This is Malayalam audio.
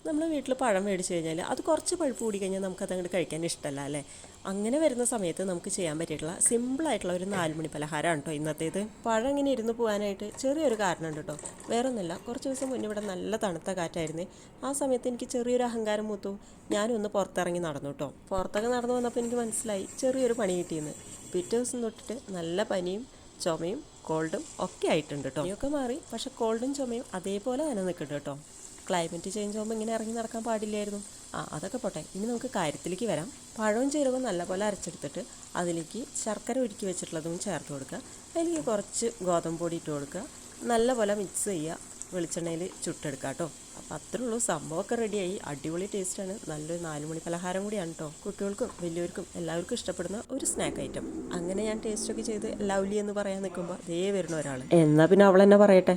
നമ്മൾ വീട്ടിൽ പഴം മേടിച്ച് കഴിഞ്ഞാൽ അത് കുറച്ച് പഴുപ്പ് കൂടി കഴിഞ്ഞാൽ നമുക്കത് അങ്ങോട്ട് കഴിക്കാൻ ഇഷ്ടമല്ല അല്ലേ. അങ്ങനെ വരുന്ന സമയത്ത് നമുക്ക് ചെയ്യാൻ പറ്റിയിട്ടുള്ള സിമ്പിളായിട്ടുള്ള ഒരു 4 മണി പലഹാരമാണ് കേട്ടോ ഇന്നത്തേത്. പഴം ഇങ്ങനെ ഇരുന്ന് പോകാനായിട്ട് ചെറിയൊരു കാരണമുണ്ട് കേട്ടോ. വേറൊന്നുമില്ല, കുറച്ച് ദിവസം മുന്നേ ഇവിടെ നല്ല തണുത്ത കാറ്റായിരുന്നേ. ആ സമയത്ത് എനിക്ക് ചെറിയൊരു അഹങ്കാരം മൂത്തു. ഞാനും ഒന്ന് പുറത്തിറങ്ങി നടന്നു കേട്ടോ. പുറത്തൊക്കെ നടന്നു വന്നപ്പോൾ എനിക്ക് മനസ്സിലായി ചെറിയൊരു പണി കിട്ടിയെന്ന്. പിറ്റേ ദിവസം തൊട്ടിട്ട് നല്ല പനിയും ചുമയും കോൾഡും ഒക്കെ ആയിട്ടുണ്ട് കേട്ടോ. പനിയൊക്കെ മാറി, പക്ഷെ കോൾഡും ചുമയും അതേപോലെ തന്നെ നിൽക്കുന്നുണ്ട് കേട്ടോ. ക്ലൈമറ്റ് ചേഞ്ച് ആകുമ്പോൾ ഇങ്ങനെ ഇറങ്ങി നടക്കാൻ പാടില്ലായിരുന്നു. അതൊക്കെ പോട്ടെ, ഇനി നമുക്ക് കാര്യത്തിലേക്ക് വരാം. പഴവും ജീരകവും നല്ലപോലെ അരച്ചെടുത്തിട്ട് അതിലേക്ക് ശർക്കര ഉരുക്കി വെച്ചിട്ടുള്ളതും ചേർത്ത് കൊടുക്കുക. അതിലേക്ക് കുറച്ച് ഗോതമ്പ് പൊടി ഇട്ട് കൊടുക്കുക. നല്ലപോലെ മിക്സ് ചെയ്യുക. വെളിച്ചെണ്ണയിൽ ചുട്ടെടുക്കുക കേട്ടോ. അപ്പോൾ അത്രേ ഉള്ളൂ, സംഭവമൊക്കെ റെഡിയായി. അടിപൊളി ടേസ്റ്റാണ്. നല്ലൊരു 4 മണി പലഹാരം കൂടിയാണ് കേട്ടോ. കുട്ടികൾക്കും വലിയവർക്കും എല്ലാവർക്കും ഇഷ്ടപ്പെടുന്ന ഒരു സ്നാക്ക് ഐറ്റം. അങ്ങനെ ഞാൻ ടേസ്റ്റൊക്കെ ചെയ്ത് ലവ്ലി എന്ന് പറയാൻ നിൽക്കുമ്പോൾ ദേ വരുന്ന ഒരാൾ. എന്നാൽ പിന്നെ അവൾ തന്നെ പറയട്ടെ.